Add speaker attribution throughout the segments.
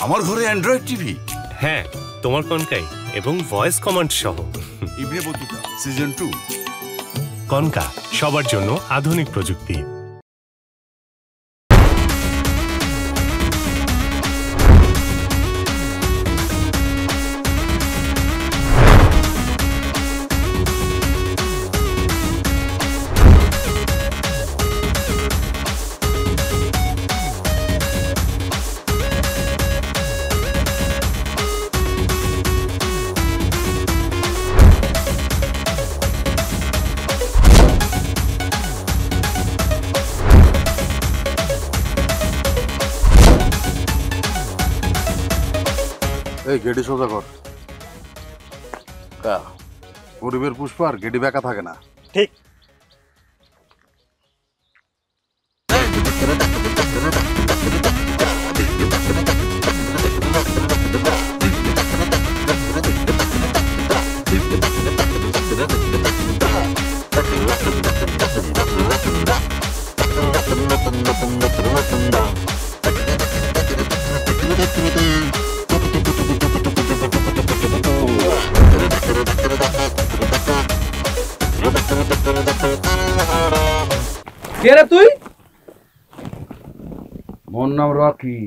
Speaker 1: আমার ঘরে Android TV?
Speaker 2: হ্যাঁ, তোমার কনকাই এবং ভয়েস কমান্ড সহ।
Speaker 1: Ibn Battuta season 2।
Speaker 2: কনকা, সবার জন্য আধুনিক প্রযুক্তি।
Speaker 3: এই গেডি সোজা কর। গরিবের পুষ্প আর গেডি বেকা থাকে না।
Speaker 4: ঠিক।
Speaker 5: কে রে তুই?
Speaker 3: মোর নাম রকি।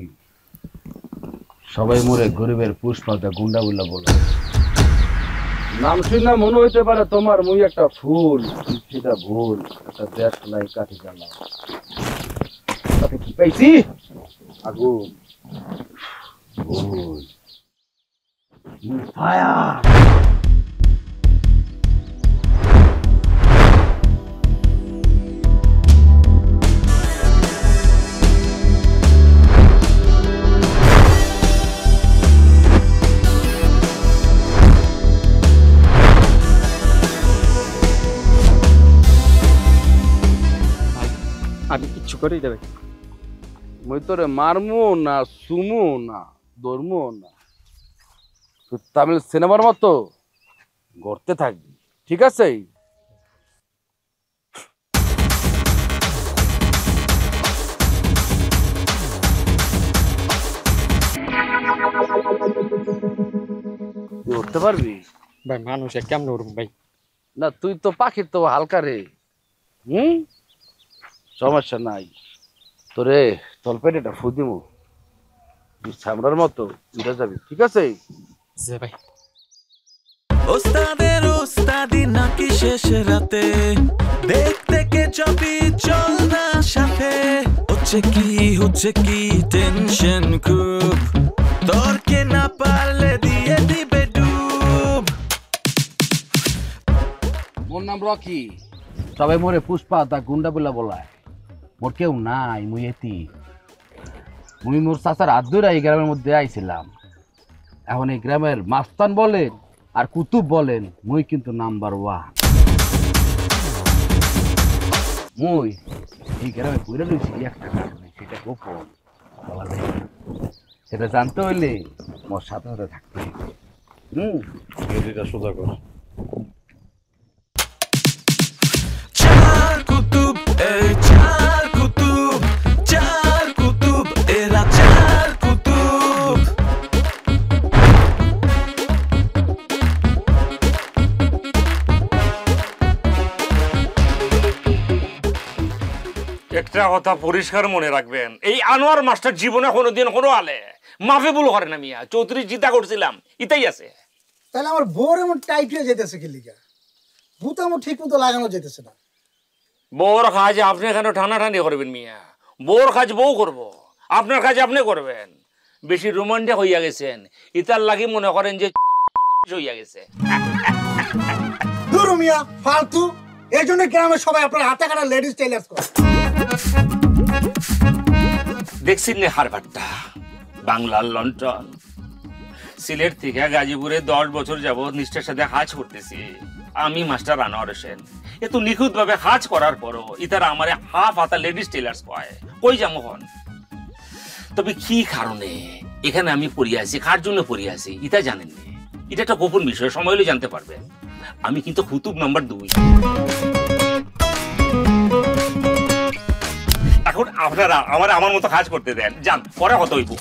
Speaker 3: সবাই মোরে গরিবের পুষ্পাটা গুন্ডা বললা বলে। নাম শুনে মনে হইতে পারে তোমার মুই একটা ফুল, সেটা ভুল। একটা দেশ নাই কাঠি জ্বালা। তাতে কি পাইছি? আগুন, ভুল, ফায়ার।
Speaker 5: আমি কিচ্ছু করেই দেবে।
Speaker 3: মুই তোরে মারমু না, সুমু না, ধরমু না। তুই তামিল সিনেমার মতো গড়তে থাকবি, ঠিক আছে? তুই উঠতে পারবি?
Speaker 5: ভাই মানুষ কেমন ওরকম ভাই?
Speaker 3: না তুই তো পাখির তো হালকা রে। সমস্যা নাই। তোরে তলপেটেটা ফুদিমু, তুই ছামড়ার মতো উঠে যাবি, ঠিক আছে?
Speaker 5: ভাই
Speaker 6: ওস্তাদের ওস্তাদি নাকি শেষ রাতে দেখতে কে যাবি চল না সাথে হচ্ছে কি টেনশন খুব তোরকে না পারলে দিয়ে দিবে ডুব।
Speaker 3: মোর নাম রকি। সবাই মোরে পুষ্পা তা গুন্ডা বলে বলায়। মোর কেউ নাই, মুই এতি। মুই মোর চাচার হাত ধরে এই গ্রামের মধ্যে আইছিলাম। এখন এই গ্রামের মাস্তান বলেন আর কুতুব বলেন, মুই কিন্তু নাম্বার 1। মুই এই গ্রামে পুরে লইছি একটা কারণে, সেটা গোপন বলা যায় না। সেটা জানতে হইলে মোর সাথে সাথে থাকতে হবে। সোজা কর।
Speaker 6: চার কুতুব এই চার কুতুব এরা চার কুতুব।
Speaker 4: একটা কথা পরিষ্কার মনে রাখবেন, এই আনোয়ার মাস্টার জীবনে কোনোদিন কোনো আলে মাফে ভুল করে না মিয়া। 34 জিতা করছিলাম, ইতাই আছে।
Speaker 7: তাহলে আমার বউর এমন টাইট হয়ে যেতেছে কি লিগা? ভূত আমার ঠিক মতো লাগানো যেতেছে না।
Speaker 4: বউর কাজ আপনি এখানে টানাটানি করবেন মিয়া। বউর কাজ বউ করব, আপনার কাজ আপনি করবেন। বেশি রোমান্টিক হইয়া গেছেন, ইতার লাগি মনে করেন যে হইয়া গেছে।
Speaker 7: দূর মিয়া ফালতু। এই জন্য গ্রামের সবাই আপনার হাতে কাটা লেডিস টেইলার্স করে।
Speaker 4: দেখছেন না হারবারটা, বাংলার লন্ডন। সিলেট থেকে গাজীপুরে 10 বছর যাবত নিষ্ঠার সাথে কাজ করতেছি আমি, মাস্টার আনোয়ার হোসেন। এত নিখুঁত ভাবে কাজ করার পরও ইতারা আমারে হাফ হাতা লেডিস টেইলার্স কয়। কই যাবো হন? তবে কি কারণে এখানে আমি পড়িয়ে আছি, কার জন্য পড়িয়ে আছি ইতা জানেন না। এটা একটা গোপন বিষয়, সময় হলে জানতে পারবেন। আমি কিন্তু কুতুব নাম্বার 2। এখন আপনারা আমার মতো কাজ করতে দেন, যান, পরে কত হইব।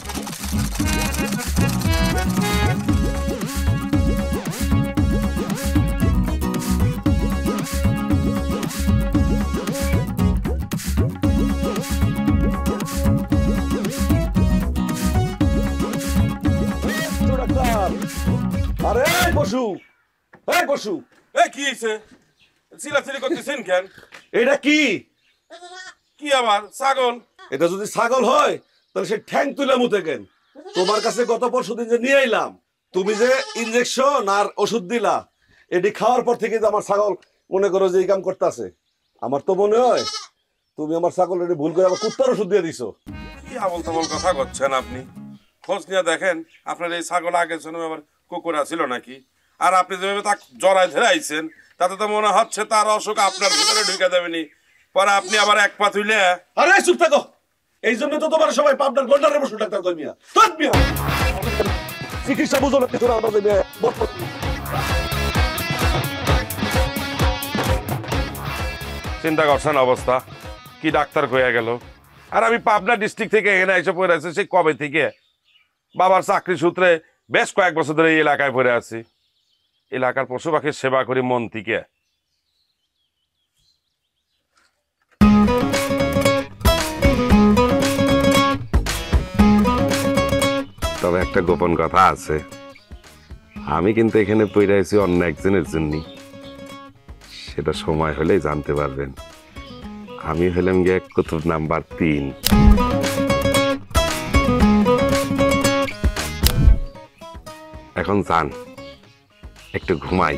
Speaker 8: আরে পশু, এই পশু,
Speaker 9: কি হয়েছে? চিলাচিলি করতেছেন কেন?
Speaker 8: এটা কি?
Speaker 9: কি আবার ছাগল?
Speaker 8: এটা যদি ছাগল হয় তাহলে সে ঠ্যাং তুলে মুতে কেন? তোমার কাছে গত পরশুদিন যে নিয়ে এলাম, তুমি যে ইনজেকশন আর ওষুধ দিলা, এটি খাওয়ার পর থেকে আমার ছাগল মনে করো যে এই কাম করতেছে। আমার তো মনে হয় তুমি আমার ছাগল এটি ভুল করে আবার কুত্তার ওষুধ দিয়ে দিছো।
Speaker 9: কি আবল তাবল কথা করছেন আপনি? খোঁজ নিয়ে দেখেন আপনার এই ছাগল আগের জন্য আবার কুকুর ছিল নাকি? আর আপনি যেভাবে তা জড়ায় ধরে আইছেন তাতে তো মনে হচ্ছে তার অসুখ আপনার ভিতরে ঢুকে দেবেনি। পরে আপনি আবার এক পা তুইলে।
Speaker 8: আরে চুপ থাকো, এই জন্য তো তোমার সবাই পাবনার গন্ডারের বসে ডাক্তার কই মিয়া। তোর মিয়া চিকিৎসা বুঝো না কিছু না আমাদের মিয়া।
Speaker 9: চিন্তা করছেন অবস্থা কি ডাক্তার কইয়া গেল। আর আমি পাবনা ডিস্ট্রিক্ট থেকে এখানে এসে পড়ে আছি সেই কবে থেকে। বাবার চাকরি সূত্রে বেশ কয়েক বছর ধরে এই এলাকায় পড়ে আছি। এলাকার পশু পাখির সেবা করি মন থেকে। তবে একটা গোপন কথা আছে, আমি কিন্তু এখানে পড়ে আছি অন্য একজনের জন্য। সেটা সময় হলেই জানতে পারবেন। আমি হলাম গিয়ে কুতুব নাম্বার 3। এখন যান, একটু ঘুমাই।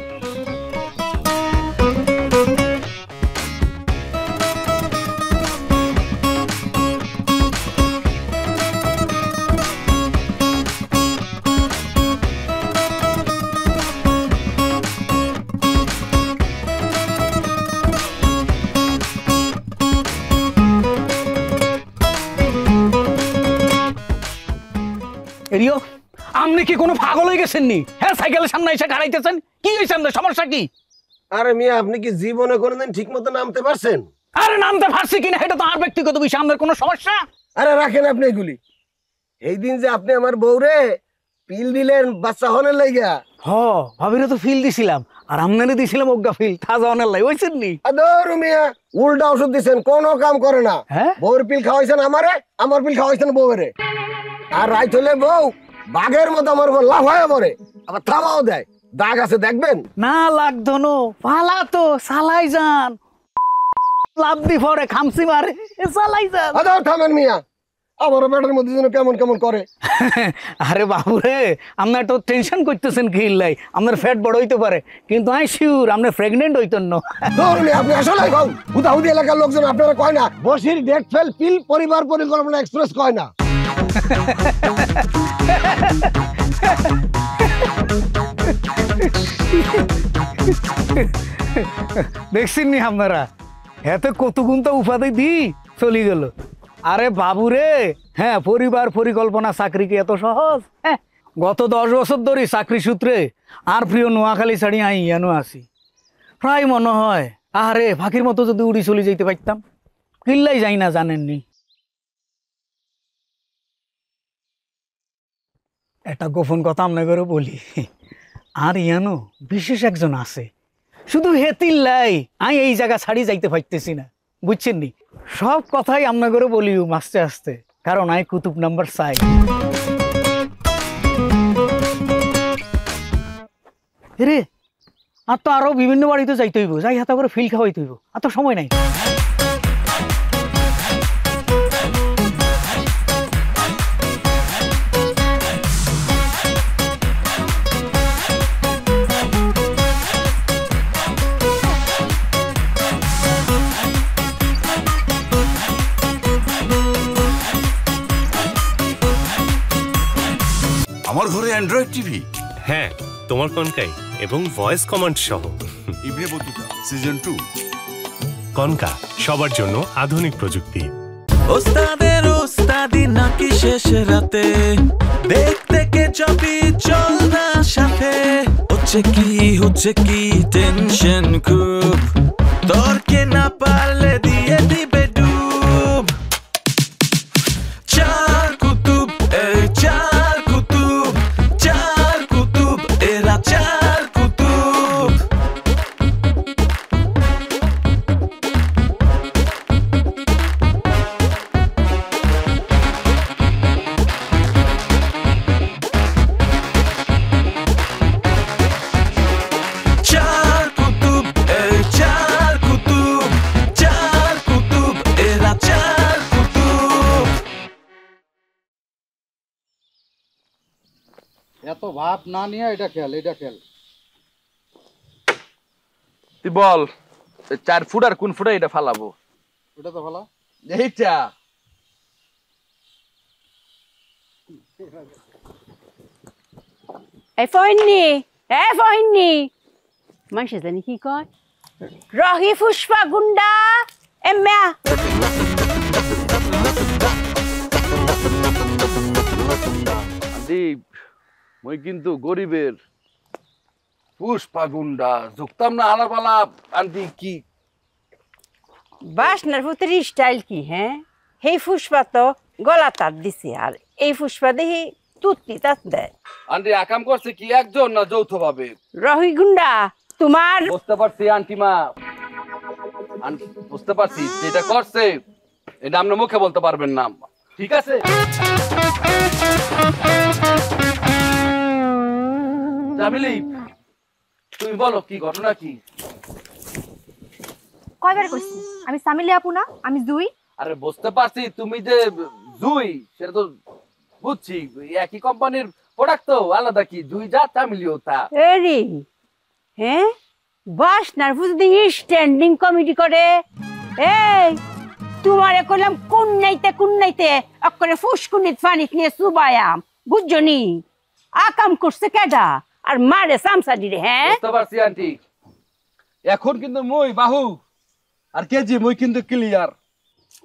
Speaker 3: এরিও, আপনি কি কোনো পাগল হয়ে গেছেন নি? হ্যাঁ, সাইকেলের সামনে এসে গাড়াইতেছেন, কি হয়েছে আপনার? সমস্যা কি?
Speaker 8: আরে মিয়া, আপনি কি জীবনে কোনোদিন ঠিক মতো নামতে পারছেন?
Speaker 3: আরে নামতে পারছি কিনা এটা তো আর ব্যক্তিগত বিষয়। আপনার কোনো সমস্যা?
Speaker 8: আরে রাখেন আপনি এগুলি। এই দিন যে আপনি আমার বউরে পিল দিলেন বাচ্চা হনের লাইগা।
Speaker 3: হ, ভাবিরে তো ফিল দিছিলাম, আর আমনারে দিছিলাম অজ্ঞা ফিল, তাজা হনের লাই। হইছেন নি?
Speaker 8: আদর মিয়া, উল্টা ওষুধ দিছেন, কোনো কাম করে না।
Speaker 3: হ্যাঁ,
Speaker 8: বউর পিল খাওয়াইছেন আমারে, আমার পিল খাওয়াইছেন বউরে। আর রাইত হলে বউ বাঘের মতো আমার উপর লাভ হয়ে পড়ে, আবার থামাও দেয়। দাগ আছে দেখবেন
Speaker 3: না? লাগতো নো, পালা তো চালাই যান। লাভ দি পরে খামসি মারে, চালাই যান।
Speaker 8: আদর থামেন মিয়া, আমার পেটের মধ্যে যেন কেমন কেমন করে।
Speaker 3: আরে বাবু রে, আপনার তো টেনশন করতেছেন কি লাই? আপনার ফ্যাট বড় হইতে পারে, কিন্তু আই শিওর আপনি প্রেগনেন্ট হইতেন না।
Speaker 8: ধরুন আপনি আসলে কও, হুদাহুদি এলাকার লোকজন আপনারা কয় না বসির ডেট ফেল পিল পরিবার পরিকল্পনা এক্সপ্রেস কয় না?
Speaker 3: দেখছেন নি আপনারা, এত কত গুণটা উপাধি দি চলি গেল। আরে বাবু রে, হ্যাঁ, পরিবার পরিকল্পনা চাকরি কি এত সহজ? হ্যাঁ, গত 10 বছর ধরে চাকরি সূত্রে আর প্রিয় নোয়াখালী ছাড়ি আই ইয়ানো আছি। প্রায় মনে হয় আরে ফাঁকির মতো যদি উড়ি চলে যাইতে পারতাম। কিল্লাই যাই না, জানেননি? একটা গোপন কথা আপনাকে বলি, আর ইয়ানো বিশেষ একজন আছে, শুধু হেতিল্লাই আমি এই জায়গা ছাড়ি যাইতে পারতেছি না, বুঝছেন নি? সব কথাই আপনাকে বলিও আস্তে আস্তে, কারণ আমি কুতুব নাম্বার 4। রে, আর তো আরো বিভিন্ন বাড়িতে যাইতে হইব, যাই হাতে করে ফিল খাওয়াইতে হইব, আর তো সময় নাই।
Speaker 1: আমার ঘরে অ্যান্ড্রয়েড টিভি,
Speaker 2: হ্যাঁ, তোমার কনকাই এবং ভয়েস কমান্ড সহ।
Speaker 1: Ibn Battuta season 2।
Speaker 2: কনকা, সবার জন্য আধুনিক প্রযুক্তি।
Speaker 6: ওস্তাদের ওস্তাদি নাকি শেষ রাতে দেখতে কে যাবি চল না সাথে হচ্ছে কি টেনশন খুব তোরকে না পারলে দিয়ে দিবে ডুব চার কুতুব এই চার কুতুব এরা চার কুতুব
Speaker 3: এত ভাব না নিয়ে এটা খেল
Speaker 10: তুই বল 4 ফুট আর কোন ফুটে এটা ফালাবো?
Speaker 3: ওটা তো ভালো।
Speaker 10: এইটা
Speaker 11: এই ফইন্নি মানুষে জানি কি কয় রহি পুষ্পা গুন্ডা এম্মা
Speaker 10: আন্টি মই কিন্তু গরিবের
Speaker 3: পুষ্পা গুন্ডা যুক্তাম না আলাপ আলাপ। আন্টি কি
Speaker 11: বাসনার পুত্রের স্টাইল কি? হ্যাঁ, সেই পুষ্পা তো গলা তার দিছে, আর এই পুষ্পা দেখি তুত্তি তাত দেয়।
Speaker 3: আন্টি আকাম করছে কি একজন না যৌথ ভাবে?
Speaker 11: রহি গুন্ডা তোমার
Speaker 3: বুঝতে পারছি আন্টিমা, আন্টি বুঝতে পারছি যেটা করছে এটা আমরা মুখে বলতে পারবেন না, ঠিক আছে? জামিলি তুমি বলো কি ঘটনা কি?
Speaker 12: কয়বার কইছি আমি সামিলি আপু না, আমি জুই।
Speaker 3: আরে বুঝতে পারছি তুমি যে জুই সেটা তো বুঝছি, একই কোম্পানির প্রোডাক্ট তো, আলাদা কি জুই যা চামিলিও তা।
Speaker 11: এরি হ্যাঁ, বাসনার পুত্র স্ট্যান্ডিং কমিটি করে। এই তোমারে কইলাম কোন নাইতে অকরে ফুসকুনিত ফানিত নিয়ে সুবায়াম, বুঝছো নি? আকাম করছে কেডা আর মারে সামসা দিরে। হ্যাঁ
Speaker 3: বুঝতে পারছি আন্টি, এখন কিন্তু মই বাহু আর কেজি মই কিন্তু ক্লিয়ার।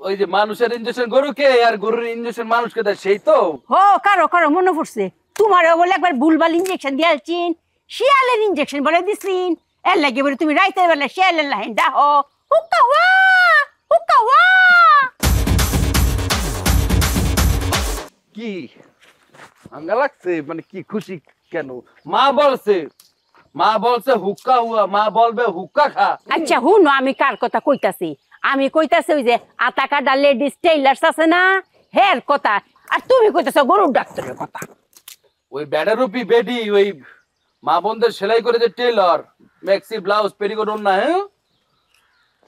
Speaker 3: ওই যে মানুষের ইনজেকশন গরুকে আর গরুর ইনজেকশন মানুষকে দেয় সেই তো।
Speaker 11: হো কারো মনে পড়ছে, তোমারে বলে একবার ভুলভাল ইনজেকশন দিয়ালছিন, শিয়ালের ইনজেকশন বলে দিছিন, এর লাগে বলে তুমি রাইতের বেলা শিয়ালের লাইন দাও হুক্কা ওয়া।
Speaker 3: কি আঙ্গা লাগছে, মানে কি খুশি কেন? মা বলছে হুক্কা হুয়া, মা বলবে হুক্কা খা।
Speaker 11: আচ্ছা হুনো আমি কার কথা কইতাছি? আমি কইতাছি ওই যে আতা কাটা লেডিস টেইলার্স আছে না, হের কথা। আর তুমি কইতাছ গরুর ডাক্তারের কথা।
Speaker 3: ওই ব্যাডারুপি বেডি, ওই মা বোনদের সেলাই করে যে টেইলর, ম্যাক্সি ব্লাউজ পেরিকোট না। হ্যাঁ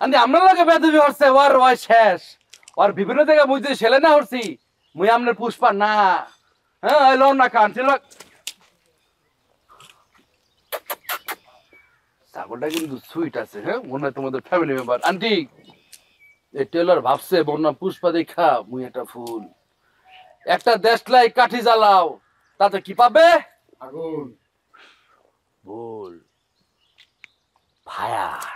Speaker 3: আন্টি আমরা লাগে বেদবি হচ্ছে ওর শেষ, আর বিভিন্ন জায়গায় মুই যে সেলাই না হচ্ছি, মুই আপনার পুষ্পা না। হ্যাঁ এলো না কান ছিল। ছাগলটা কিন্তু সুইট আছে। হ্যাঁ মনে হয় তোমাদের ফ্যামিলি মেম্বার। আন্টি এই টেলর ভাবছে বন্যা পুষ্পা দেখা মুই একটা ফুল, একটা দেশলাই কাঠি জ্বালাও তাতে কি পাবে? আগুন। ভুল, ফায়ার।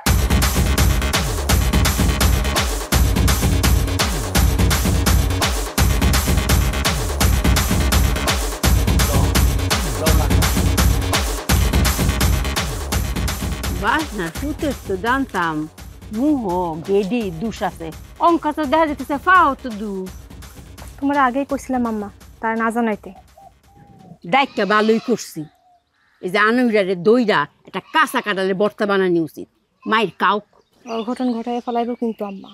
Speaker 11: বাসনার পুত্রের তো জানতাম মুহ গেডি দুষ আছে, অঙ্কা তো দেখা যেতেছে ফাও তো দু।
Speaker 12: তোমার আগেই কইছিলাম আম্মা, তার না জানাইতে।
Speaker 11: দায়িত্ব ভালোই করছি। এই যে আনুরারে দইরা একটা কাঁচা কাটালে বর্তা বানানি উচিত, মায়ের কাউক।
Speaker 12: অঘটন ঘটায় ফেলাইব কিন্তু আম্মা।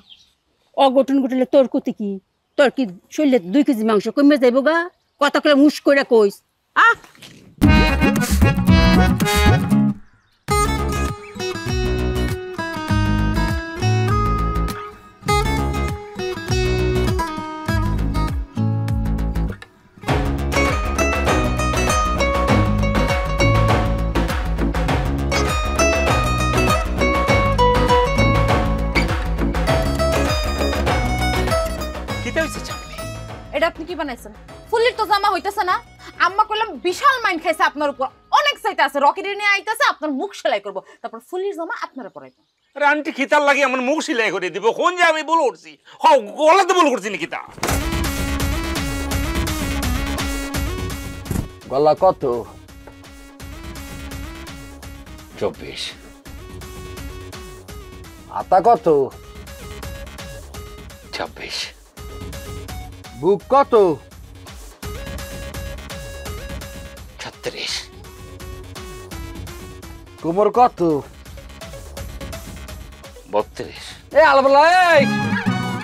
Speaker 11: অঘটন ঘটলে তোর কতি কি? তোর কি শরীরে 2 কেজি মাংস কমে যাইব গা? কথা কলে মুশ করে কইস।
Speaker 12: এটা আপনি কি বানাইছেন? ফুলির তো জামা হইতাছে না। আম্মা কইলাম বিশাল মাইন্ড খাইছে আপনার উপর, অনেক চাইতে আছে, রকেট নিয়ে আইতাছে, আপনার মুখ সেলাই করব, তারপর ফুলির জামা আপনারা পরাইব।
Speaker 4: আরে আন্টি খিতার লাগে আমার মুখ সেলাই করে দিব, কোন যে আমি বল করছি? হ্যাঁ গলাতে বল করছি নি খিতা।
Speaker 3: গলা কত?
Speaker 4: 24।
Speaker 3: আতা কত?
Speaker 4: 26।
Speaker 3: বুক কত?
Speaker 4: 36।
Speaker 3: কোমর কত?
Speaker 4: 32।
Speaker 3: এ আলবলা, এই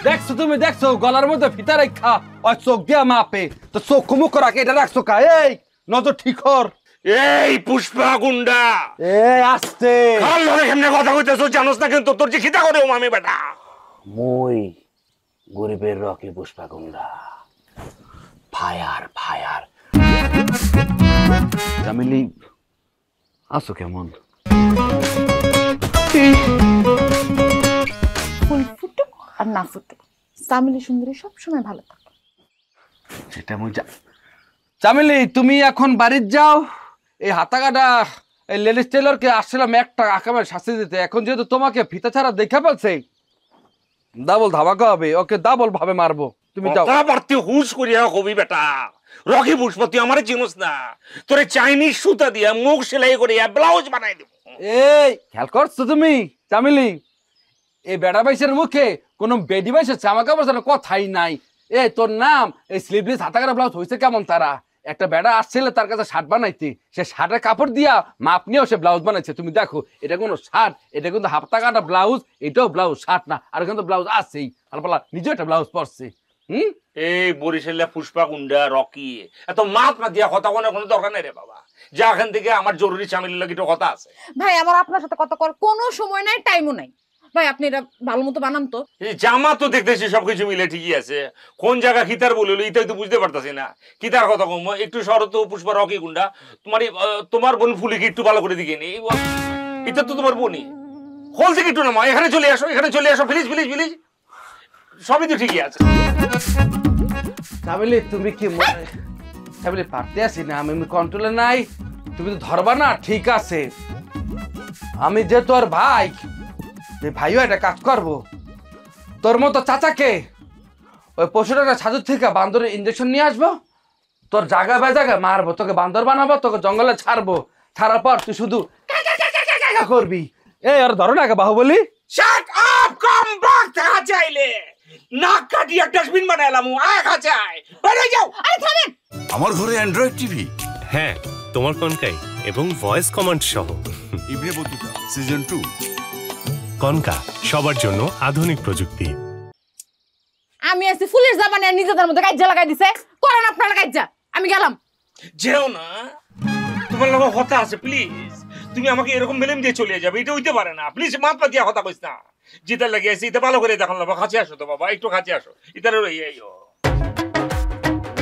Speaker 3: দেখছো তুমি দেখছো গলার মধ্যে ফিতা রাখা, ওই চোখ দিয়া মাপে, তো চোখ মুখ রাখে এটা রাখছো কা? এই নজর ঠিক কর।
Speaker 4: এই পুষ্পা গুন্ডা,
Speaker 3: এই আস্তে
Speaker 4: কাল ধরে কেমনে কথা কইতেছো জানোস না? কিন্তু তোর যে খিতা করে আমি বেটা।
Speaker 3: মই গরিবের রকি পুষ্পা গুন্ডা। Fire fire. চামেলি আছো কেমন?
Speaker 12: ফুল ফুটুক আর না ফুটুক, চামেলি সুন্দরী সবসময় ভালো থাকে।
Speaker 3: সেটা চামেলি তুমি এখন বাড়ির যাও। এই হাতাকাটা এই লেডিস টেলরকে আসছিলাম একটা আকামের শাস্তি দিতে, এখন যেহেতু তোমাকে ফিতা ছাড়া দেখে পাচ্ছে ডাবল ধামাকা হবে, ওকে ডাবল ভাবে মারবো। তুমি যাও।
Speaker 4: কথাবার্তা হুশ করিয়া কবি বেটা, রকি পুষ্পতি আমারে চিনোস না, তোরে চাইনিজ সুতা দিয়া মুখ সেলাই করিয়া ব্লাউজ বানাই দেব।
Speaker 3: এই খেয়াল করছো তুমি চামেলি, এই বেড়া বাইসের মুখে কোনো বেডি বাইসের জামা কাপড় কথাই নাই। এই তোর নাম এই স্লিভলেস হাতাকাটা ব্লাউজ হয়েছে কেমন? তারা একটা বেড়া আসছিল তার কাছে শার্ট বানাইতে, সে শার্টের কাপড় দিয়া মাপ নিয়েও সে ব্লাউজ বানাইছে। তুমি দেখো এটা কোনো শার্ট, এটা কিন্তু হাফতা কাটা ব্লাউজ, এটাও ব্লাউজ, শার্ট না। আর কিন্তু ব্লাউজ আছেই, আলপালা নিজেও একটা ব্লাউজ পরছে।
Speaker 4: এই বরিশালে পুষ্পা গুন্ডা রকি এত মাত না দিয়া কথা কোনো দরকার নেই রে বাবা। যা এখান থেকে আমার জরুরি চামেলির লাগি তো কথা আছে।
Speaker 12: ভাই আমার আপনার সাথে কথা কর কোনো সময় নাই, টাইমও নাই। ভাই আপনি এটা ভালো মতো বানান তো।
Speaker 4: জামা তো দেখতেছি সবকিছু মিলে ঠিকই আছে, কোন জায়গা খিতার বলিল এটাই তো বুঝতে পারতাছি না। খিতার কথা কম একটু শরত পুষ্পা রকি গুন্ডা, তোমার বোন ফুলিকে একটু ভালো করে দিকে নি। এটা তো তোমার বোনই, হল থেকে একটু নামা, এখানে চলে আসো, এখানে চলে আসো, প্লিজ প্লিজ প্লিজ। সবই তো ঠিকই আছে।
Speaker 3: চামেলি তুমি কি মনে চামেলি পারতে আসি না, আমি কন্ট্রোলে নাই, তুমি তো ধরবা না। ঠিক আছে আমি যে তোর ভাই, যে ভাইও একটা কাজ করবো, তোর মতো চাচাকে ওই পশুটা ছাদুর থেকে বান্দরের ইঞ্জেকশন নিয়ে আসবো, তোর জায়গা বাই জায়গায় মারবো, তোকে বান্দর বানাবো, তোকে জঙ্গলে ছাড়বো, ছাড়ার পর তুই শুধু করবি। এই আর ধরো না Baahubali.
Speaker 4: Shut up, come back. দেখা চাইলে নাক কাটিয়ে ডাস্টবিন বানাইলাম, আখা চাই বেরিয়ে যাও।
Speaker 12: আরে থামেন,
Speaker 1: আমার ঘরে অ্যান্ড্রয়েড টিভি।
Speaker 2: হ্যাঁ, তোমার কনকাই এবং ভয়েস কমান্ড সহ
Speaker 1: ইবনে বতুতা সিজন 2।
Speaker 2: কনকা, সবার জন্য আধুনিক প্রযুক্তি।
Speaker 12: আমি আছি ফুলের জামানে নিজেদের মধ্যে কাজ্জা লাগাই দিছে, করেন আপনারা কাজ্জা, আমি গেলাম।
Speaker 4: যেও না, তোমার লগে কথা আছে, প্লিজ। তুমি আমাকে এরকম মেলেম দিয়ে চলে যাবে, এটা হইতে পারে না। প্লিজ মাত পা দিয়া কথা কইস না। যেটা লাগে আছে এটা ভালো করে দেখান বাবা। কাছে আসো তো বাবা, একটু কাছে আসো। ইতারে রইও।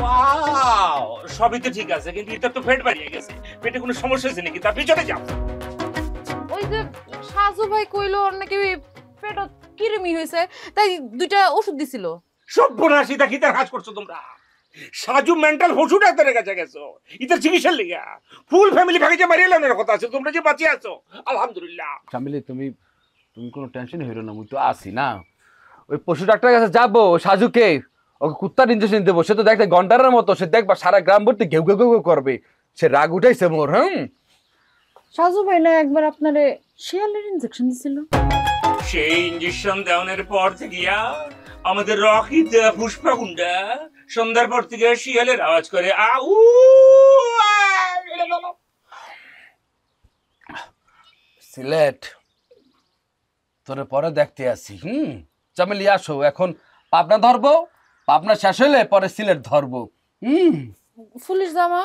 Speaker 4: ওয়াও, সবই তো ঠিক আছে, কিন্তু এটা তো পেট বাড়িয়ে গেছে। পেটে কোনো সমস্যা হয়েছে নাকি? তার পিছনে যাও।
Speaker 12: ওই যে সাজু ভাই কইলো নাকি পেটত কিরমি হয়েছে, তাই দুইটা ওষুধ দিছিল।
Speaker 4: সব বোনাসি দেখি তার কাজ করছো তোমরা। সাজু মেন্টাল হসু ডাক্তারের কাছে গেছো ইতার চিকিৎসার লিগা। ফুল ফ্যামিলি ভাগে যে মারিয়ে লানোর কথা আছে, তোমরা যে বাঁচিয়ে আছো আলহামদুলিল্লাহ।
Speaker 3: চামেলি তুমি কোনো টেনশন হইরো না, মুই তো আসি না। ওই পশু ডাক্তারের কাছে যাবো, সাজুকে ওকে কুত্তার ইঞ্জেকশন দেবো। সে তো দেখতে গন্ডারের মতো, সে দেখবা সারা গ্রাম ভর্তি ঘেউ ঘেউ ঘেউ করবে। সে রাগ উঠাইছে মোর।
Speaker 12: সাজু ভাই না একবার আপনারে শিয়ালের ইনজেকশন দিছিল।
Speaker 4: সেই ইঞ্জেকশন দেওয়ানোর পর থেকে আমাদের রকি পুষ্পা গুন্ডা সন্ধ্যার পর থেকে শিয়ালের আওয়াজ করে আউ।
Speaker 3: সিলেট তোরে পরে দেখতে আসি। চামেলি আসো, এখন পাবনা ধরবো, পাবনা শেষ হইলে পরে সিলেট ধরবো।
Speaker 12: ফুলের জামা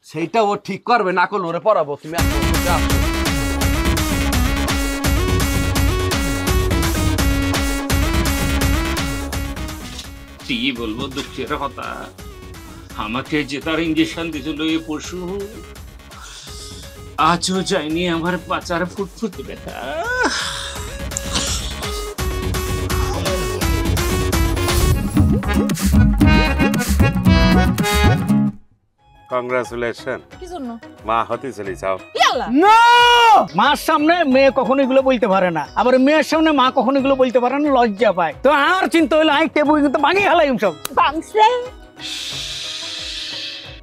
Speaker 3: সেইটা ও ঠিক করবে, না করলে ওরে পড়াবো। তুমি আসো।
Speaker 4: কি বলবো দুঃখের কথা, আমাকে যে তার ইঞ্জেকশন দিয়েছিল এই পশু আজও যায়নি আমার পাচার ফুটফুটে ব্যথা।
Speaker 9: কংগ্রাচুলেশন।
Speaker 12: কি জন্য?
Speaker 9: মা হতে চলে যাও।
Speaker 13: না, মার সামনে মেয়ে কখনো এগুলো বলতে পারে না, আবার মেয়ের সামনে মা কখনো এগুলো বলতে পারে না, লজ্জা পায়। তো আর চিন্তা হইলো আই টেবুল কিন্তু ভাঙি হালাই সব
Speaker 11: বাংসে।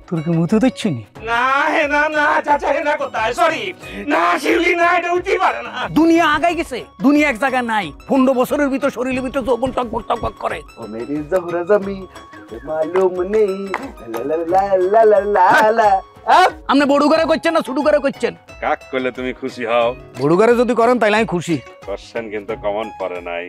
Speaker 13: তোর কি মুতো দিচ্ছি
Speaker 4: না হে না না চাচা হে না কোথায়? সরি না শিউলি না, এটা উঠতেই পারে না।
Speaker 13: দুনিয়া আগাই গেছে, দুনিয়া এক জায়গায় নাই। 15 বছরের ভিতর শরীরের ভিতর যৌবন টকবক টকবক করে।
Speaker 3: ও মেরি জহরা জমি মালুম নেই লা লা লা লা লা লা।
Speaker 13: আপনি বড় করে করছেন না ছোট করে করছেন?
Speaker 9: কাক করলে তুমি খুশি হও?
Speaker 13: বড় করে যদি করেন তাইলে আমি খুশি।
Speaker 9: কোশ্চেন কিন্তু কমন পড়ে নাই।